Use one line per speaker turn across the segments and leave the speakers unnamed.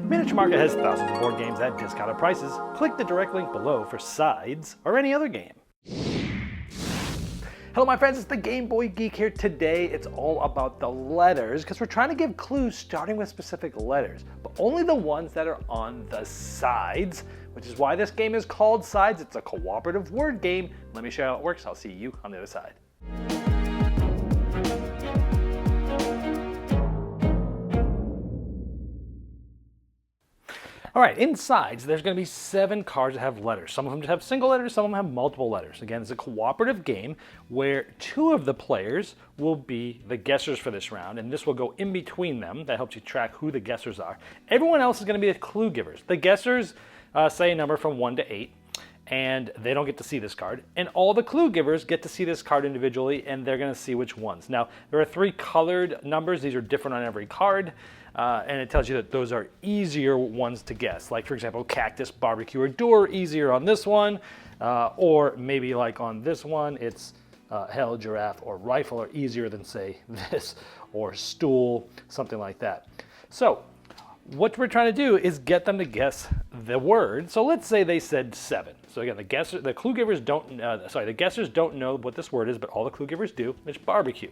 Miniature Market has thousands of board games at discounted prices. Click the direct link below for Sides or any other game. Hello my friends, it's the Game Boy Geek here. Today it's all about the letters because we're trying to give clues starting with specific letters, but only the ones that are on the sides, which is why this game is called Sides. It's a cooperative word game. Let me show you how it works. I'll see you on the other side. All right, in Sides, there's going to be 7 cards that have letters. Some of them just have single letters, some of them have multiple letters. Again, it's a cooperative game where 2 of the players will be the guessers for this round, and this will go in between them. That helps you track who the guessers are. Everyone else is going to be the clue givers. The guessers say a number from 1 to 8, and they don't get to see this card. And all the clue givers get to see this card individually, and they're going to see which ones. Now, there are 3 colored numbers. These are different on every card. And it tells you that those are easier ones to guess. Like, for example, cactus, barbecue, or door, easier on this one. Or maybe like on this one, it's hell, giraffe, or rifle are easier than, say, this, or stool, something like that. So what we're trying to do is get them to guess the word. So let's say they said 7. So again, the guessers don't know what this word is, but all the clue givers do. It's barbecue.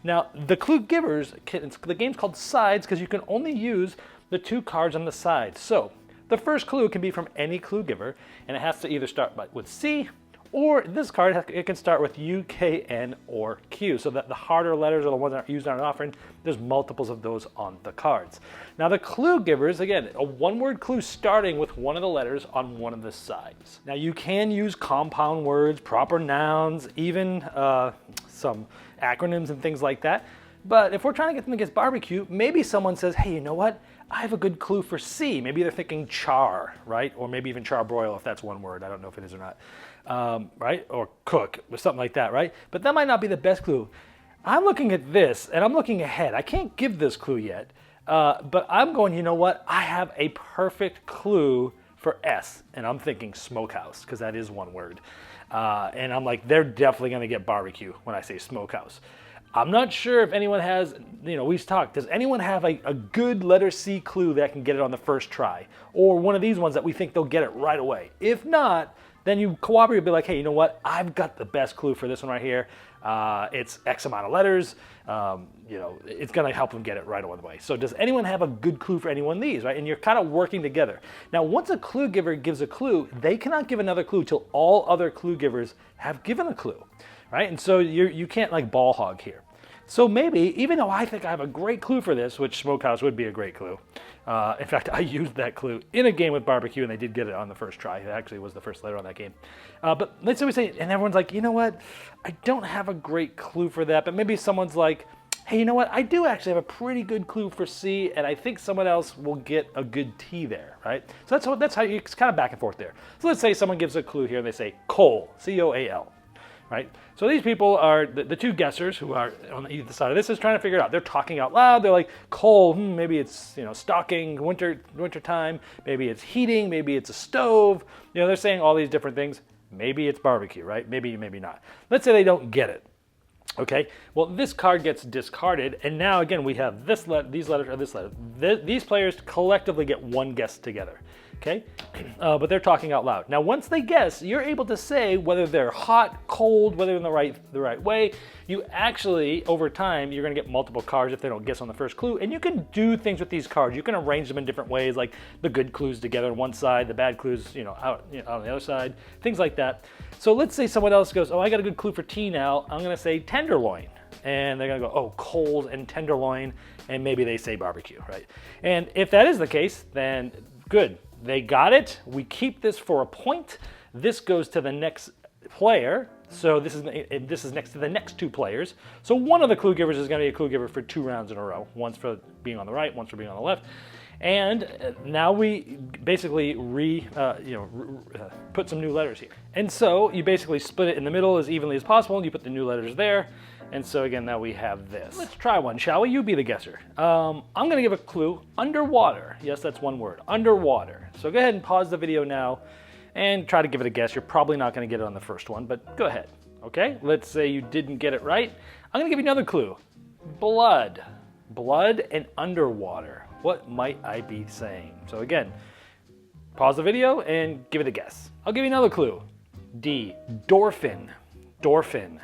Now, the clue givers, the game's called Sides because you can only use the 2 cards on the side. So the first clue can be from any clue giver, and it has to either start with C, or this card, it can start with U, K, N, or Q. So that the harder letters are the ones that are used on an offering. There's multiples of those on the cards. Now the clue givers, again, a 1-word clue starting with one of the letters on one of the sides. Now you can use compound words, proper nouns, even some acronyms and things like that. But if we're trying to get them to guess barbecue, maybe someone says, hey, you know what? I have a good clue for C. Maybe they're thinking char, right? Or maybe even charbroil if that's one word. I don't know if it is or not, right? Or cook or something like that, right? But that might not be the best clue. I'm looking at this and I'm looking ahead. I can't give this clue yet, but I'm going, you know what? I have a perfect clue for S, and I'm thinking smokehouse because that is one word. And I'm like, they're definitely going to get barbecue when I say smokehouse. I'm not sure if anyone has, we've talked, does anyone have a good letter C clue that can get it on the first try? Or one of these ones that we think they'll get it right away? If not, then you cooperate and be like, hey, you know what? I've got the best clue for this one right here. It's X amount of letters. It's going to help them get it right away. So does anyone have a good clue for any one of these, right? And you're kind of working together. Now, once a clue giver gives a clue, they cannot give another clue till all other clue givers have given a clue, right? And so you can't like ball hog here. So maybe, even though I think I have a great clue for this, which smokehouse would be a great clue. In fact, I used that clue in a game with barbecue, and they did get it on the first try. It actually was the first letter on that game. But let's say we say, and everyone's like, you know what? I don't have a great clue for that, but maybe someone's like, hey, you know what? I do actually have a pretty good clue for C, and I think someone else will get a good T there, right? So that's how it's kind of back and forth there. So let's say someone gives a clue here, and they say coal, C-O-A-L. Right? So these people are the 2 guessers who are on either side of this is trying to figure it out. They're talking out loud. They're like, coal, maybe it's stocking, winter time. Maybe it's heating. Maybe it's a stove. They're saying all these different things. Maybe it's barbecue, right? Maybe not. Let's say they don't get it. Okay. Well, this card gets discarded, and now again we have these letters or this letter. These players collectively get 1 guess together. Okay, but they're talking out loud. Now, once they guess, you're able to say whether they're hot, cold, whether in the right way. You actually, over time, you're going to get multiple cards if they don't guess on the first clue, and you can do things with these cards. You can arrange them in different ways, like the good clues together on one side, the bad clues, out on the other side, things like that. So let's say someone else goes, oh, I got a good clue for T now. I'm going to say tenderloin. And they're going to go, oh, cold and tenderloin, and maybe they say barbecue, right? And if that is the case, then good. They got it. We keep this for a point. This goes to the next player. So this is next to the next 2 players. So one of the clue givers is going to be a clue giver for 2 rounds in a row. Once for being on the right, once for being on the left. And now we basically put some new letters here. And so you basically split it in the middle as evenly as possible, and you put the new letters there. And so again, now we have this. Let's try one, shall we? You be the guesser. I'm going to give a clue. Underwater. Yes, that's one word. Underwater. So go ahead and pause the video now and try to give it a guess. You're probably not going to get it on the first one, but go ahead. Okay, let's say you didn't get it right. I'm going to give you another clue. Blood. Blood and underwater. What might I be saying? So again, pause the video and give it a guess. I'll give you another clue. D, dorphin. Dorphin.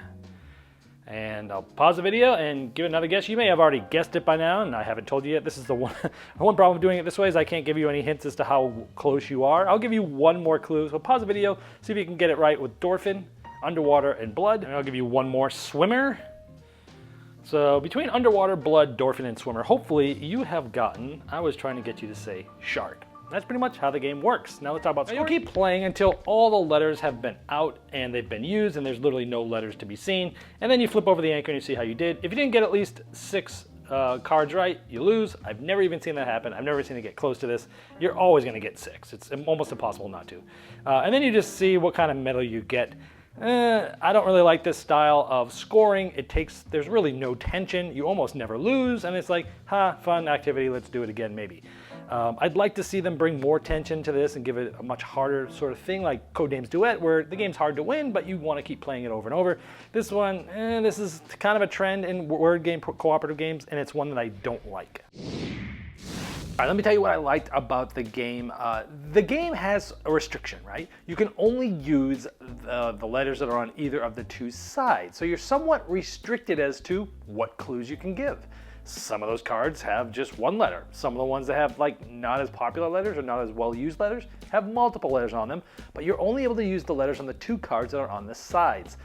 And I'll pause the video and give it another guess. You may have already guessed it by now, and I haven't told you yet. This is the one problem with doing it this way is I can't give you any hints as to how close you are. I'll give you one more clue. So pause the video, see if you can get it right with dorphin, underwater, and blood. And I'll give you one more, swimmer. So between underwater, blood, dorphin, and swimmer, hopefully you have gotten, I was trying to get you to say shark. That's pretty much how the game works. Now let's talk about scoring. You'll keep playing until all the letters have been out and they've been used and there's literally no letters to be seen. And then you flip over the anchor and you see how you did. If you didn't get at least 6 cards right, you lose. I've never even seen that happen. I've never seen it get close to this. You're always going to get 6. It's almost impossible not to. And then you just see what kind of medal you get. I don't really like this style of scoring. There's really no tension. You almost never lose. And it's like, fun activity. Let's do it again, maybe. I'd like to see them bring more tension to this and give it a much harder sort of thing like Codenames Duet, where the game's hard to win, but you want to keep playing it over and over. This one, this is kind of a trend in word game cooperative games, and it's one that I don't like. All right, let me tell you what I liked about the game. The game has a restriction, right? You can only use the letters that are on either of the 2 sides. So you're somewhat restricted as to what clues you can give. Some of those cards have just 1 letter. Some of the ones that have like not as popular letters or not as well used letters have multiple letters on them, but you're only able to use the letters on the 2 cards that are on the sides.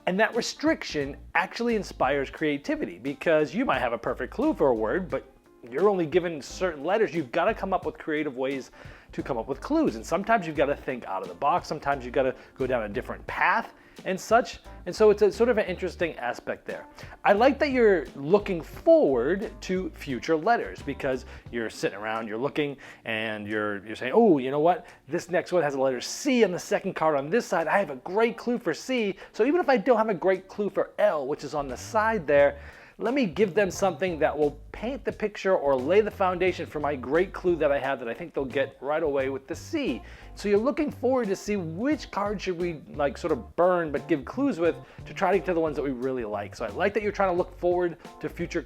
And that restriction actually inspires creativity because you might have a perfect clue for a word, but you're only given certain letters. You've got to come up with creative ways to come up with clues. And sometimes you've got to think out of the box. Sometimes you've got to go down a different path and such. And so it's a sort of an interesting aspect there. I like that you're looking forward to future letters because you're sitting around, you're looking, and you're saying, oh, you know what? This next one has a letter C on the second card on this side. I have a great clue for C. So even if I don't have a great clue for L, which is on the side there, let me give them something that will paint the picture or lay the foundation for my great clue that I have that I think they'll get right away with the C. So you're looking forward to see which card should we like sort of burn but give clues with to try to get to the ones that we really like. So I like that you're trying to look forward to future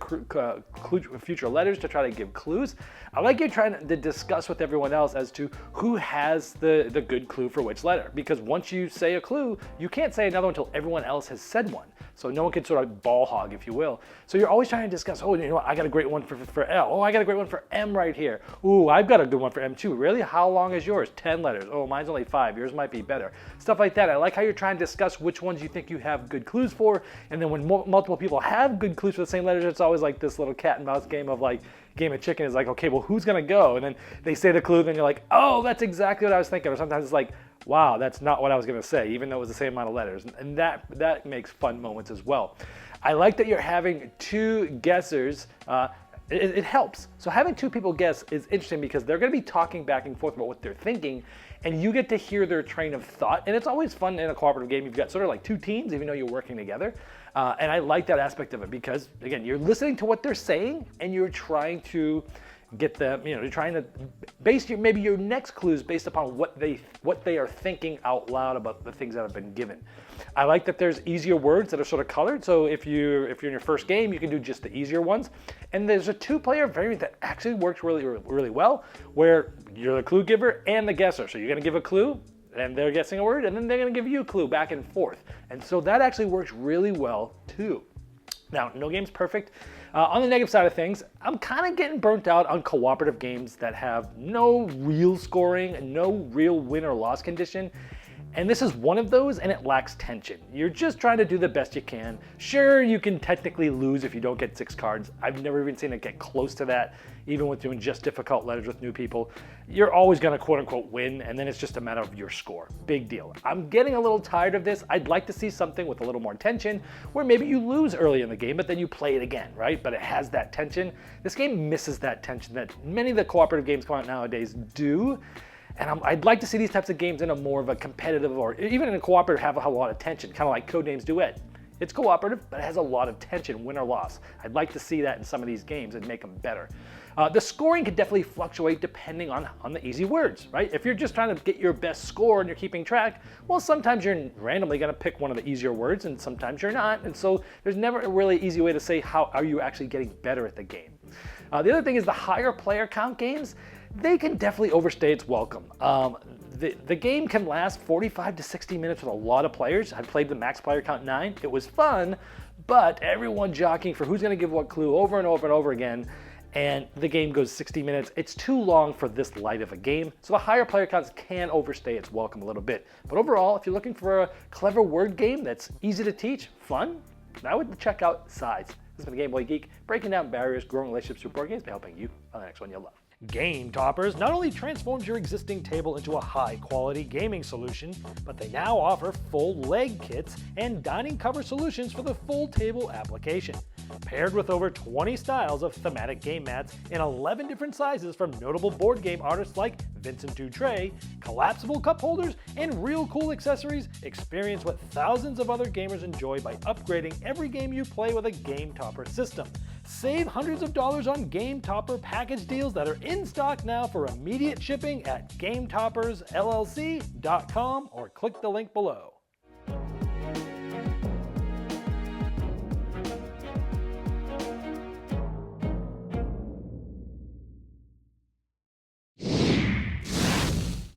letters to try to give clues. I like you're trying to discuss with everyone else as to who has the good clue for which letter. Because once you say a clue, you can't say another one until everyone else has said one. So no one can sort of ball hog, if you will. So you're always trying to discuss, oh, you know what, I got a great one for L. Oh, I got a great one for M right here. Ooh, I've got a good one for M too. Really? How long is yours? 10 letters. Oh, mine's only 5. Yours might be better. Stuff like that. I like how you're trying to discuss which ones you think you have good clues for. And then when multiple people have good clues for the same letters, it's always like this little cat and mouse game of like, game of chicken is like, okay, well, who's going to go? And then they say the clue, then you're like, oh, that's exactly what I was thinking. Or sometimes it's like, wow, that's not what I was going to say, even though it was the same amount of letters. And that makes fun moments as well. I like that you're having 2 guessers. It helps. So having 2 people guess is interesting because they're going to be talking back and forth about what they're thinking, and you get to hear their train of thought. And it's always fun in a cooperative game. You've got sort of like 2 teams, even though you're working together. And I like that aspect of it because, again, you're listening to what they're saying and you're trying to get them, you're trying to base maybe your next clues based upon what they are thinking out loud about the things that have been given. I like that there's easier words that are sort of colored. So if you're in your first game, you can do just the easier ones. And there's a 2-player variant that actually works really, really well, where you're the clue giver and the guesser. So you're going to give a clue, and they're guessing a word, and then they're going to give you a clue back and forth. And so that actually works really well too. Now, no game's perfect. On the negative side of things, I'm kind of getting burnt out on cooperative games that have no real scoring, no real win or loss condition. And this is one of those, and it lacks tension. You're just trying to do the best you can. Sure, you can technically lose if you don't get 6 cards. I've never even seen it get close to that, even with doing just difficult letters with new people. You're always gonna quote unquote win, and then it's just a matter of your score. Big deal. I'm getting a little tired of this. I'd like to see something with a little more tension, where maybe you lose early in the game, but then you play it again, right? But it has that tension. This game misses that tension that many of the cooperative games come out nowadays do. And I'd like to see these types of games in a more of a competitive, or even in a cooperative, have a lot of tension, kind of like Codenames Duet. It's cooperative, but it has a lot of tension, win or loss. I'd like to see that in some of these games and make them better. The scoring could definitely fluctuate depending on the easy words, right? If you're just trying to get your best score and you're keeping track, well, sometimes you're randomly going to pick one of the easier words, and sometimes you're not. And so there's never a really easy way to say how are you actually getting better at the game. The other thing is the higher player count games, they can definitely overstay its welcome. The game can last 45 to 60 minutes with a lot of players. I played the max player count 9. It was fun, but everyone jockeying for who's going to give what clue over and over and over again, and the game goes 60 minutes. It's too long for this light of a game, so the higher player counts can overstay its welcome a little bit. But overall, if you're looking for a clever word game that's easy to teach, fun, I would check out Sides. This has been Game Boy Geek, breaking down barriers, growing relationships through board games, by helping you on the next one you'll love. Game Toppers not only transforms your existing table into a high-quality gaming solution, but they now offer full leg kits and dining cover solutions for the full table application. Paired with over 20 styles of thematic game mats in 11 different sizes from notable board game artists like Vincent Dutray, collapsible cup holders, and real cool accessories, experience what thousands of other gamers enjoy by upgrading every game you play with a Game Topper system. Save hundreds of dollars on Game Topper package deals that are in stock now for immediate shipping at GameToppersLLC.com or click the link below.